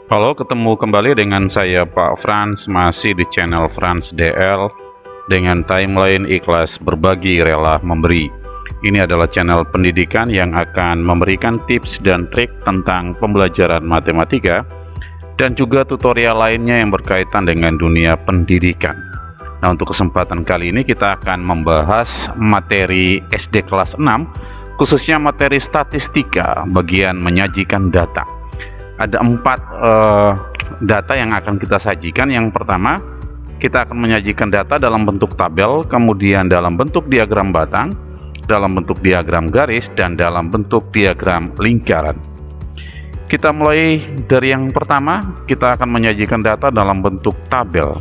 Halo, ketemu kembali dengan saya Pak Frans, masih di channel Frans DL dengan timeline ikhlas berbagi rela memberi. Ini adalah channel pendidikan yang akan memberikan tips dan trik tentang pembelajaran matematika dan juga tutorial lainnya yang berkaitan dengan dunia pendidikan. Nah, untuk kesempatan kali ini kita akan membahas materi SD kelas 6, khususnya materi statistika bagian menyajikan data. Ada 4 data yang akan kita sajikan. Yang pertama, kita akan menyajikan data dalam bentuk tabel, kemudian dalam bentuk diagram batang, dalam bentuk diagram garis, dan dalam bentuk diagram lingkaran. Kita mulai dari yang pertama, kita akan menyajikan data dalam bentuk tabel.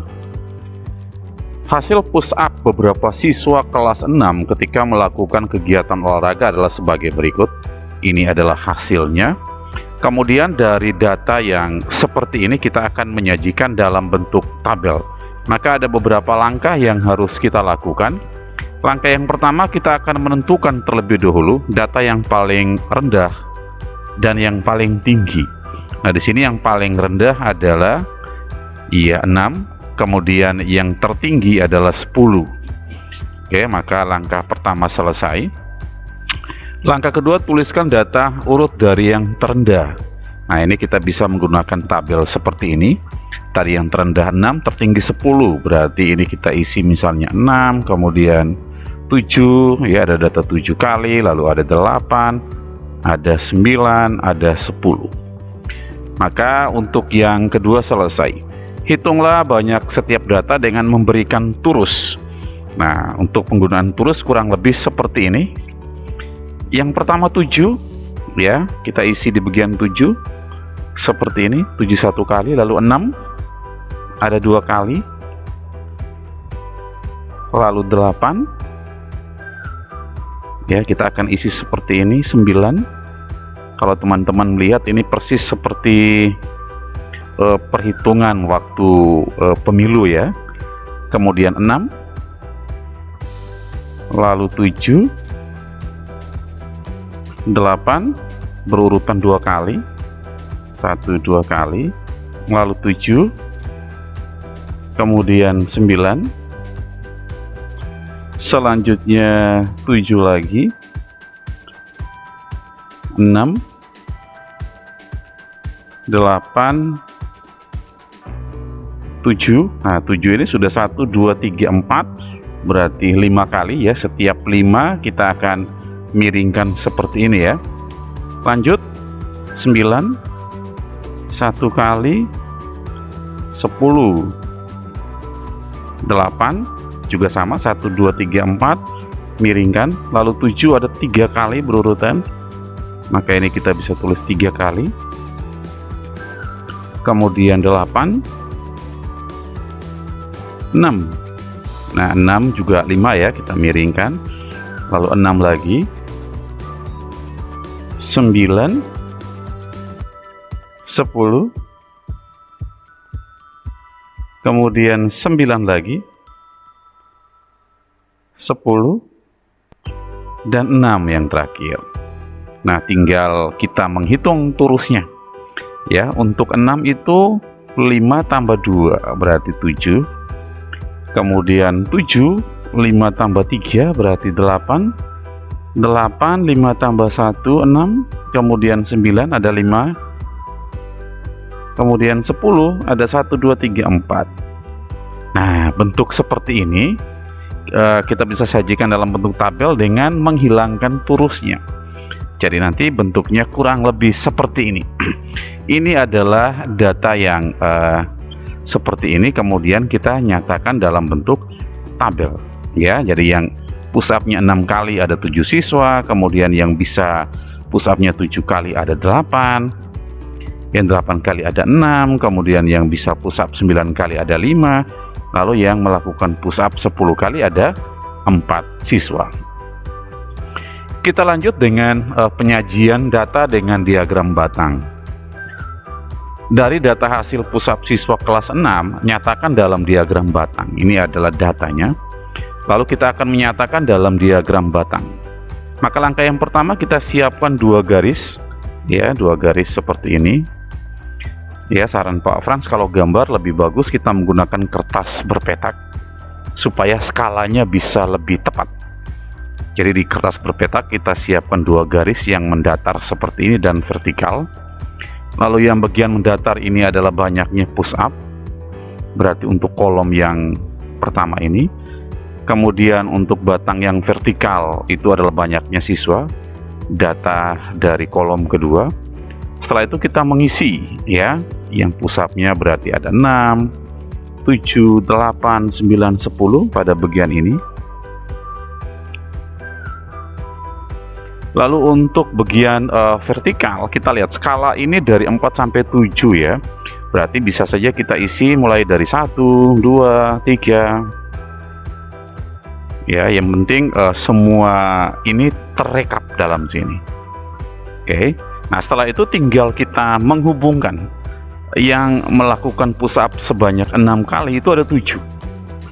Hasil push up beberapa siswa kelas 6 ketika melakukan kegiatan olahraga adalah sebagai berikut. Ini adalah hasilnya. Kemudian dari data yang seperti ini kita akan menyajikan dalam bentuk tabel. Maka ada beberapa langkah yang harus kita lakukan. Langkah yang pertama, kita akan menentukan terlebih dahulu data yang paling rendah dan yang paling tinggi. Nah, di sini yang paling rendah adalah 6, kemudian yang tertinggi adalah 10. Oke, maka langkah pertama selesai. Langkah kedua, tuliskan data urut dari yang terendah. Nah, ini kita bisa menggunakan tabel seperti ini. Tadi yang terendah 6, tertinggi 10. Berarti ini kita isi misalnya 6, kemudian 7, ya ada data 7 kali, lalu ada 8, ada 9, ada 10. Maka untuk yang kedua selesai. Hitunglah banyak setiap data dengan memberikan turus. Nah, untuk penggunaan turus kurang lebih seperti ini. Yang pertama 7, ya, kita isi di bagian 7 seperti ini, 7 1 kali, lalu 6 ada 2 kali, lalu 8, ya, kita akan isi seperti ini. 9, kalau teman-teman melihat ini persis seperti perhitungan waktu pemilu, ya. Kemudian 6, lalu 7, 8 berurutan 2 kali, 1 2 kali, lalu 7, kemudian 9, selanjutnya 7 lagi, 6, 8, 7. Nah, 7 ini sudah 1 2 3 4, berarti 5 kali, ya. Setiap 5 kita akan miringkan seperti ini, ya. Lanjut 9, 1 kali, 10, 8 juga sama, 1 2 3 4, miringkan, lalu 7 ada 3 kali berurutan, maka ini kita bisa tulis 3 kali. Kemudian 8, 6. Nah, 6 juga 5, ya, kita miringkan, lalu 6 lagi, 9, 10, kemudian 9 lagi, 10, dan 6 yang terakhir. Nah, tinggal kita menghitung turusnya, ya. Untuk 6 itu 5 tambah 2 berarti 7, kemudian 7, 5 tambah 3 berarti 8, 8, 5 tambah 1, 6, kemudian 9 ada 5, kemudian 10 ada 1 2 3 4. Nah, bentuk seperti ini kita bisa sajikan dalam bentuk tabel dengan menghilangkan turusnya. Jadi nanti bentuknya kurang lebih seperti ini. Ini adalah data yang seperti ini, kemudian kita nyatakan dalam bentuk tabel, ya. Jadi yang push up-nya 6 kali ada 7 siswa, kemudian yang bisa push up-nya 7 kali ada 8, yang 8 kali ada 6, kemudian yang bisa push up 9 kali ada 5, lalu yang melakukan push up 10 kali ada 4 siswa. Kita lanjut dengan penyajian data dengan diagram batang. Dari data hasil push up siswa kelas 6, nyatakan dalam diagram batang. Ini adalah datanya. Lalu kita akan menyatakan dalam diagram batang. Maka langkah yang pertama, kita siapkan 2 garis, ya, 2 garis seperti ini. Ya, saran Pak Frans, kalau gambar lebih bagus kita menggunakan kertas berpetak supaya skalanya bisa lebih tepat. Jadi di kertas berpetak kita siapkan 2 garis yang mendatar seperti ini dan vertikal. Lalu yang bagian mendatar ini adalah banyaknya push up, berarti untuk kolom yang pertama ini. Kemudian untuk batang yang vertikal itu adalah banyaknya siswa, data dari kolom kedua. Setelah itu kita mengisi ya, yang push up-nya berarti ada 6, 7, 8, 9, 10 pada bagian ini. Lalu untuk bagian vertikal kita lihat skala ini dari 4 sampai 7 ya. Berarti bisa saja kita isi mulai dari 1, 2, 3. Ya, yang penting semua ini terekap dalam sini. Oke. Nah, setelah itu tinggal kita menghubungkan. Yang melakukan push up sebanyak 6 kali itu ada 7.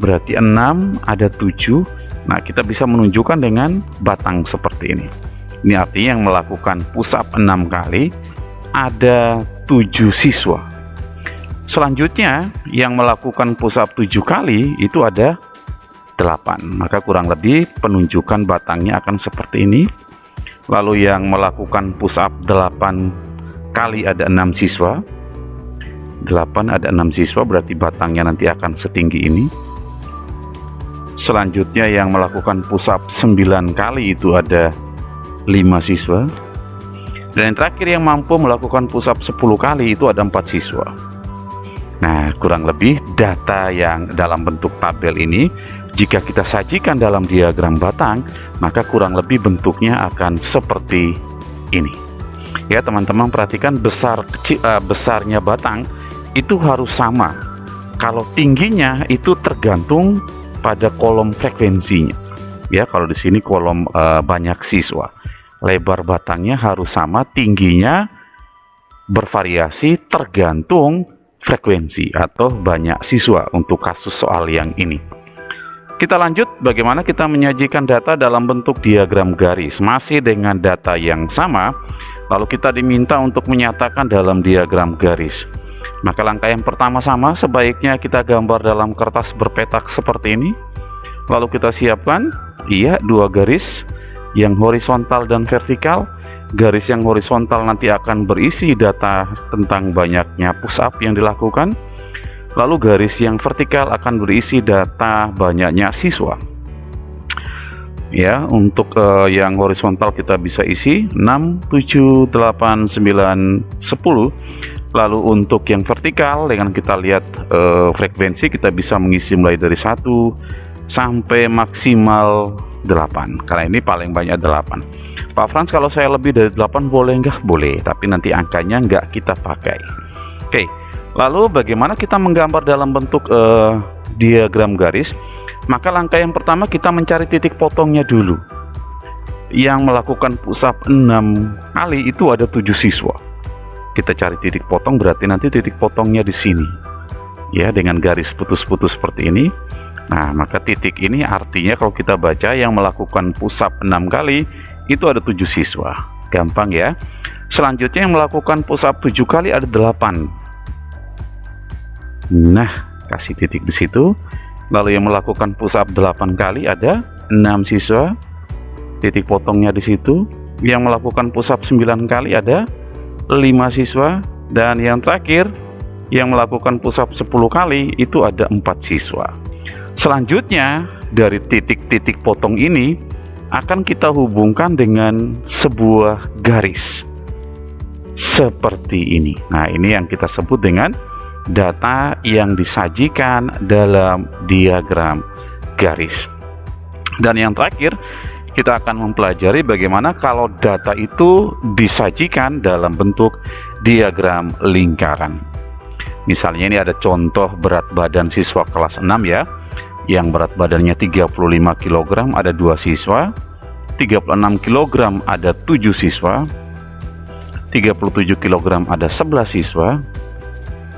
Berarti 6 ada 7. Nah, kita bisa menunjukkan dengan batang seperti ini. Ini artinya yang melakukan push up 6 kali ada 7 siswa. Selanjutnya yang melakukan push up 7 kali itu ada 8. Maka kurang lebih penunjukan batangnya akan seperti ini. Lalu yang melakukan push up 8 kali ada 6 siswa. 8 ada 6 siswa, berarti batangnya nanti akan setinggi ini. Selanjutnya yang melakukan push up 9 kali itu ada 5 siswa. Dan yang terakhir yang mampu melakukan push up 10 kali itu ada 4 siswa. Nah, kurang lebih data yang dalam bentuk tabel ini jika kita sajikan dalam diagram batang, maka kurang lebih bentuknya akan seperti ini. Ya, teman-teman perhatikan besarnya batang itu harus sama. Kalau tingginya itu tergantung pada kolom frekuensinya. Ya, kalau di sini kolom banyak siswa. Lebar batangnya harus sama, tingginya bervariasi tergantung frekuensi atau banyak siswa untuk kasus soal yang ini. Kita lanjut bagaimana kita menyajikan data dalam bentuk diagram garis. Masih dengan data yang sama, lalu kita diminta untuk menyatakan dalam diagram garis. Maka langkah yang pertama sama, sebaiknya kita gambar dalam kertas berpetak seperti ini. Lalu kita siapkan 2 garis yang horizontal dan vertikal. Garis yang horizontal nanti akan berisi data tentang banyaknya push up yang dilakukan. Lalu garis yang vertikal akan berisi data banyaknya siswa. Ya, untuk yang horizontal kita bisa isi 6, 7, 8, 9, 10. Lalu untuk yang vertikal dengan kita lihat frekuensi kita bisa mengisi mulai dari 1 sampai maksimal 8. Karena ini paling banyak 8. Pak Frans, kalau saya lebih dari 8 boleh nggak? Boleh, tapi nanti angkanya nggak kita pakai. Oke. Lalu bagaimana kita menggambar dalam bentuk diagram garis? Maka langkah yang pertama kita mencari titik potongnya dulu. Yang melakukan push up 6 kali itu ada 7 siswa. Kita cari titik potong, berarti nanti titik potongnya di sini. Ya, dengan garis putus-putus seperti ini. Nah, maka titik ini artinya kalau kita baca yang melakukan push up 6 kali itu ada 7 siswa. Gampang ya. Selanjutnya yang melakukan push up 7 kali ada 8. Nah, kasih titik di situ. Lalu yang melakukan push up 8 kali ada 6 siswa. Titik potongnya di situ. Yang melakukan push up 9 kali ada 5 siswa. Dan yang terakhir yang melakukan push up 10 kali itu ada 4 siswa. Selanjutnya dari titik-titik potong ini akan kita hubungkan dengan sebuah garis seperti ini. Nah, ini yang kita sebut dengan data yang disajikan dalam diagram garis. Dan yang terakhir kita akan mempelajari bagaimana kalau data itu disajikan dalam bentuk diagram lingkaran. Misalnya ini ada contoh berat badan siswa kelas 6 ya, yang berat badannya 35 kg ada 2 siswa, 36 kg ada 7 siswa, 37 kg ada 11 siswa,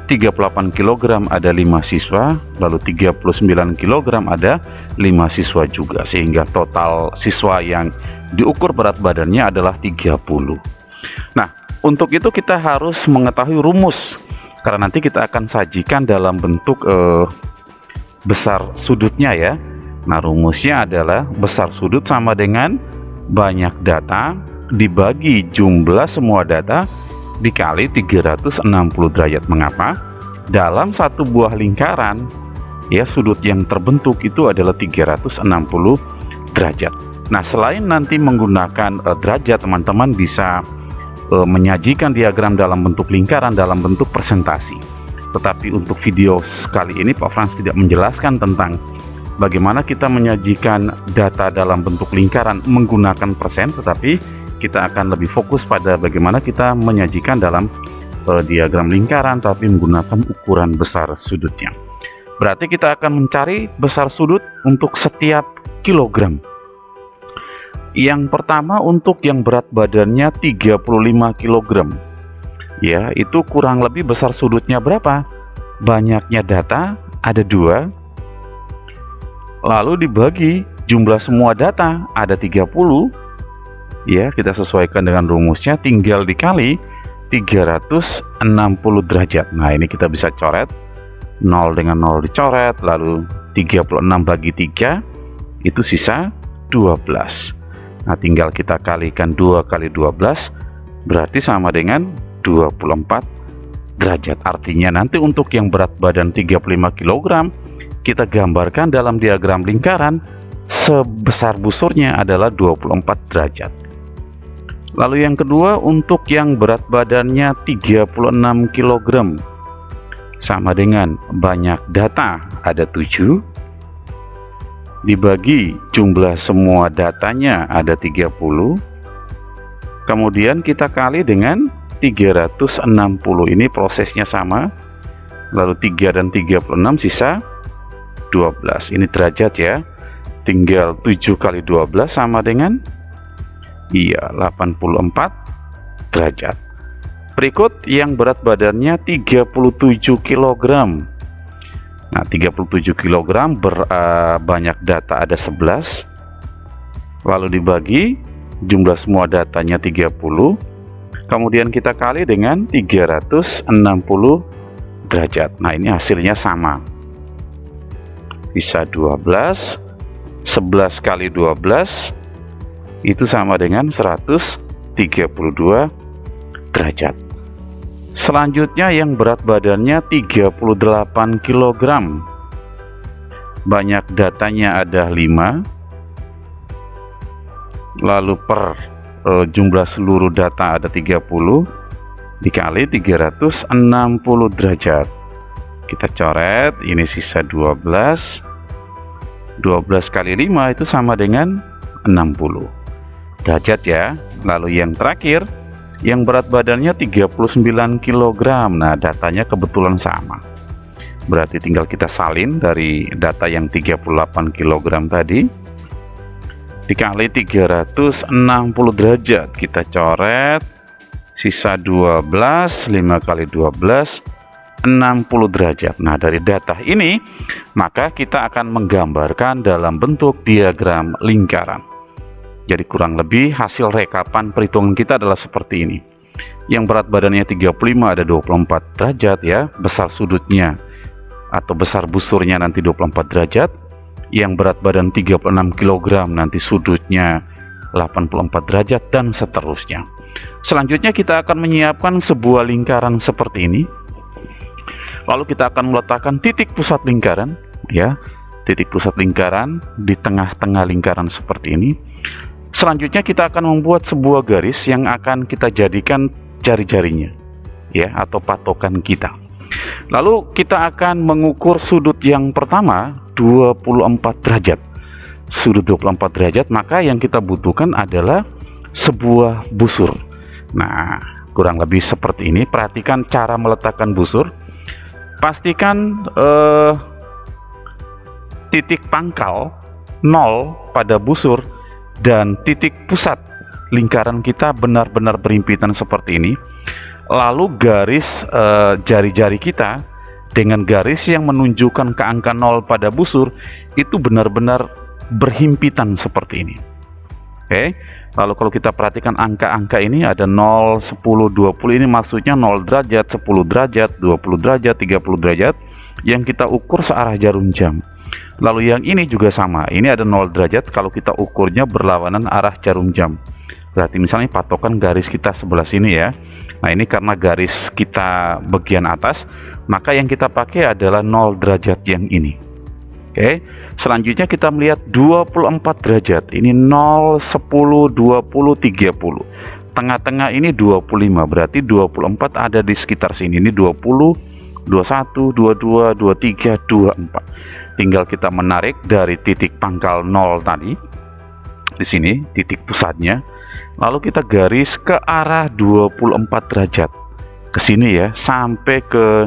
38 kg ada 5 siswa, lalu 39 kg ada 5 siswa juga, sehingga total siswa yang diukur berat badannya adalah 30. Nah, untuk itu kita harus mengetahui rumus karena nanti kita akan sajikan dalam bentuk besar sudutnya ya. Nah, rumusnya adalah besar sudut sama dengan banyak data dibagi jumlah semua data dikali 360 derajat. Mengapa? Dalam satu buah lingkaran ya, sudut yang terbentuk itu adalah 360 derajat. Nah, selain nanti menggunakan derajat, teman-teman bisa menyajikan diagram dalam bentuk lingkaran, dalam bentuk presentasi. Tetapi untuk video kali ini Pak Frans tidak menjelaskan tentang bagaimana kita menyajikan data dalam bentuk lingkaran menggunakan persen, tetapi kita akan lebih fokus pada bagaimana kita menyajikan dalam diagram lingkaran tapi menggunakan ukuran besar sudutnya. Berarti kita akan mencari besar sudut untuk setiap kilogram. Yang pertama untuk yang berat badannya 35 kg ya, itu kurang lebih besar sudutnya berapa? Banyaknya data ada 2, lalu dibagi jumlah semua data ada 30 ya, kita sesuaikan dengan rumusnya, tinggal dikali 360 derajat. Nah, ini kita bisa coret 0 dengan 0 dicoret, lalu 36 bagi 3 itu sisa 12. Nah, tinggal kita kalikan 2 kali 12 berarti sama dengan 24 derajat. Artinya nanti untuk yang berat badan 35 kg kita gambarkan dalam diagram lingkaran, sebesar busurnya adalah 24 derajat. Lalu yang kedua untuk yang berat badannya 36 kg sama dengan banyak data ada 7 dibagi jumlah semua datanya ada 30, kemudian kita kali dengan 360. Ini prosesnya sama, lalu 3 dan 36 sisa 12. Ini derajat ya, tinggal 7 kali 12 sama dengan 84 derajat. Berikut yang berat badannya 37 kg. Nah, 37 kg banyak data ada 11, lalu dibagi jumlah semua datanya 30, kemudian kita kali dengan 360 derajat. Nah, ini hasilnya sama, bisa 12, 11 kali 12 itu sama dengan 132 derajat. Selanjutnya yang berat badannya 38 kg, banyak datanya ada 5, lalu per jumlah seluruh data ada 30 dikali 360 derajat. Kita coret, ini sisa 12, 12 kali 5 itu sama dengan 60 derajat ya. Lalu yang terakhir yang berat badannya 39 kg. Nah, datanya kebetulan sama, berarti tinggal kita salin dari data yang 38 kg tadi dikali 360 derajat. Kita coret, sisa 12, 5 kali 12 60 derajat. Nah, dari data ini maka kita akan menggambarkan dalam bentuk diagram lingkaran. Jadi kurang lebih hasil rekapan perhitungan kita adalah seperti ini. Yang berat badannya 35 ada 24 derajat ya, besar sudutnya atau besar busurnya nanti 24 derajat. Yang berat badan 36 kg nanti sudutnya 84 derajat dan seterusnya. Selanjutnya kita akan menyiapkan sebuah lingkaran seperti ini. Lalu kita akan meletakkan titik pusat lingkaran ya, titik pusat lingkaran di tengah-tengah lingkaran seperti ini. Selanjutnya kita akan membuat sebuah garis yang akan kita jadikan jari-jarinya ya, atau patokan kita. Lalu kita akan mengukur sudut yang pertama 24 derajat. Sudut 24 derajat, maka yang kita butuhkan adalah sebuah busur. Nah, kurang lebih seperti ini. Perhatikan cara meletakkan busur. Pastikan titik pangkal 0 pada busur dan titik pusat lingkaran kita benar-benar berhimpitan seperti ini. Lalu garis jari-jari kita dengan garis yang menunjukkan ke angka 0 pada busur itu benar-benar berhimpitan seperti ini. Oke, Lalu kalau kita perhatikan angka-angka ini ada 0, 10, 20, ini maksudnya 0 derajat, 10 derajat, 20 derajat, 30 derajat yang kita ukur searah jarum jam. Lalu yang ini juga sama, ini ada 0 derajat kalau kita ukurnya berlawanan arah jarum jam. Berarti misalnya patokan garis kita sebelah sini ya. Nah ini karena garis kita bagian atas, maka yang kita pakai adalah 0 derajat yang ini. Oke, selanjutnya kita melihat 24 derajat. Ini 0, 10, 20, 30. Tengah-tengah ini 25, berarti 24 ada di sekitar sini. Ini 20, 21, 22, 23, 24. Tinggal kita menarik dari titik pangkal 0 tadi. Di sini titik pusatnya. Lalu kita garis ke arah 24 derajat. Ke sini ya, sampai ke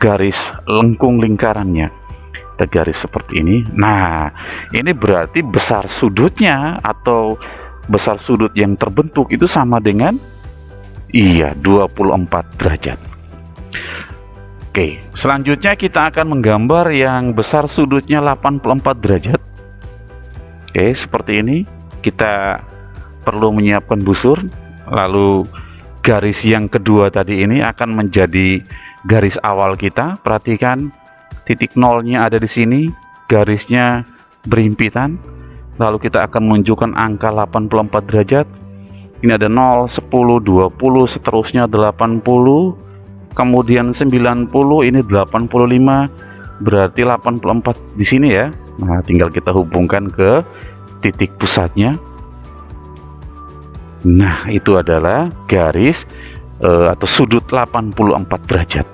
garis lengkung lingkarannya. Kita garis seperti ini. Nah, ini berarti besar sudutnya atau besar sudut yang terbentuk itu sama dengan 24 derajat. Oke, selanjutnya kita akan menggambar yang besar sudutnya 84 derajat. Oke, seperti ini. Kita perlu menyiapkan busur. Lalu garis yang kedua tadi ini akan menjadi garis awal kita. Perhatikan titik nolnya ada di sini, garisnya berhimpitan. Lalu kita akan menunjukkan angka 84 derajat. Ini ada 0, 10, 20, seterusnya 80, kemudian 90, ini 85, berarti 84 di sini ya. Nah, tinggal kita hubungkan ke titik pusatnya. Nah, itu adalah garis atau sudut 84 derajat.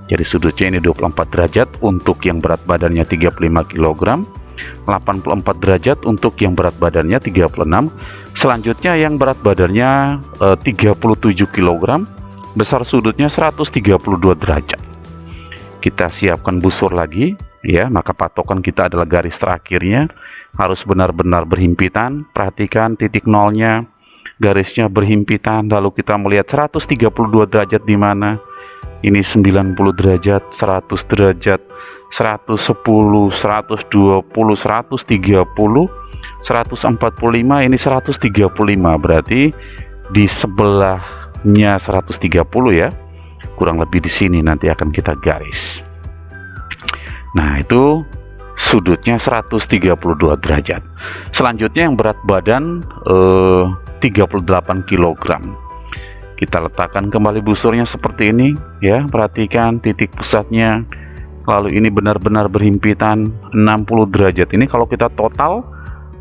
Jadi sudutnya ini 24 derajat untuk yang berat badannya 35 kg, 84 derajat untuk yang berat badannya 36. Selanjutnya yang berat badannya 37 kg, besar sudutnya 132 derajat. Kita siapkan busur lagi ya, maka patokan kita adalah garis terakhirnya harus benar-benar berhimpitan. Perhatikan titik nolnya, garisnya berhimpitan. Lalu kita melihat 132 derajat di mana? Ini 90 derajat, 100 derajat, 110, 120, 130, 145, ini 135, berarti di sebelahnya 130 ya. Kurang lebih di sini nanti akan kita garis. Nah, itu sudutnya 132 derajat. Selanjutnya yang berat badan 38 kg. Kita letakkan kembali busurnya seperti ini ya, perhatikan titik pusatnya. Lalu ini benar-benar berhimpitan 60 derajat. Ini kalau kita total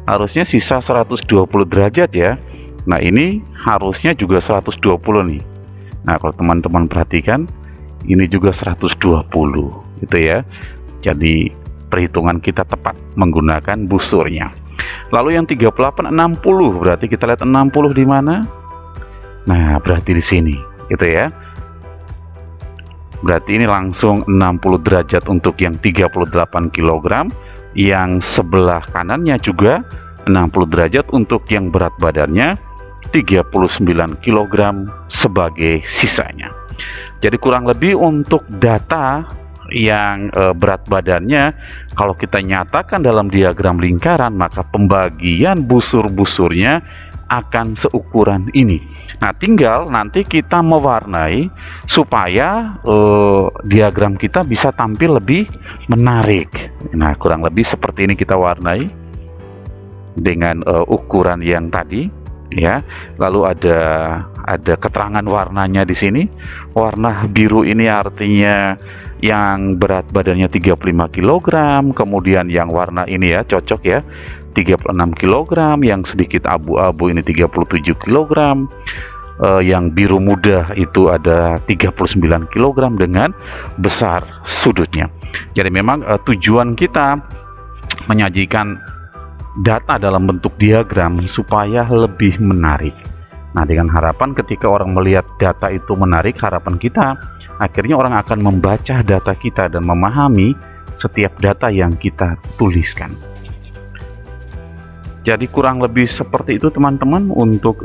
harusnya sisa 120 derajat ya. Nah, ini harusnya juga 120 nih. Nah, kalau teman-teman perhatikan ini juga 120 gitu ya. Jadi perhitungan kita tepat menggunakan busurnya. Lalu yang 38 60, berarti kita lihat 60 di mana? Nah, berarti di sini gitu ya. Berarti ini langsung 60 derajat untuk yang 38 kg, yang sebelah kanannya juga 60 derajat untuk yang berat badannya 39 kg sebagai sisanya. Jadi kurang lebih untuk data yang berat badannya, kalau kita nyatakan dalam diagram lingkaran, maka pembagian busur-busurnya akan seukuran ini. Nah, tinggal nanti kita mewarnai supaya diagram kita bisa tampil lebih menarik. Nah, kurang lebih seperti ini kita warnai dengan ukuran yang tadi ya. Lalu ada keterangan warnanya di sini. Warna biru ini artinya yang berat badannya 35 kg, kemudian yang warna ini ya cocok ya 36 kg, yang sedikit abu-abu ini 37 kg, yang biru muda itu ada 39 kg dengan besar sudutnya. Jadi memang tujuan kita menyajikan data dalam bentuk diagram supaya lebih menarik. Nah, dengan harapan ketika orang melihat data itu menarik, harapan kita akhirnya orang akan membaca data kita dan memahami setiap data yang kita tuliskan. Jadi kurang lebih seperti itu teman-teman untuk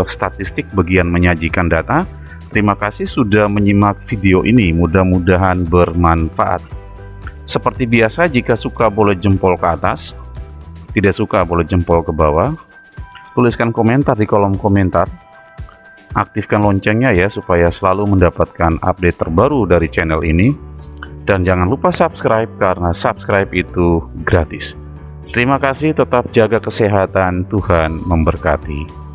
statistik bagian menyajikan data. Terima kasih sudah menyimak video ini, mudah-mudahan bermanfaat. Seperti biasa, jika suka boleh jempol ke atas, tidak suka boleh jempol ke bawah. tuliskan komentar di kolom komentar. Aktifkan loncengnya ya supaya selalu mendapatkan update terbaru dari channel ini. Dan jangan lupa subscribe karena subscribe itu gratis. Terima kasih, tetap jaga kesehatan, Tuhan memberkati.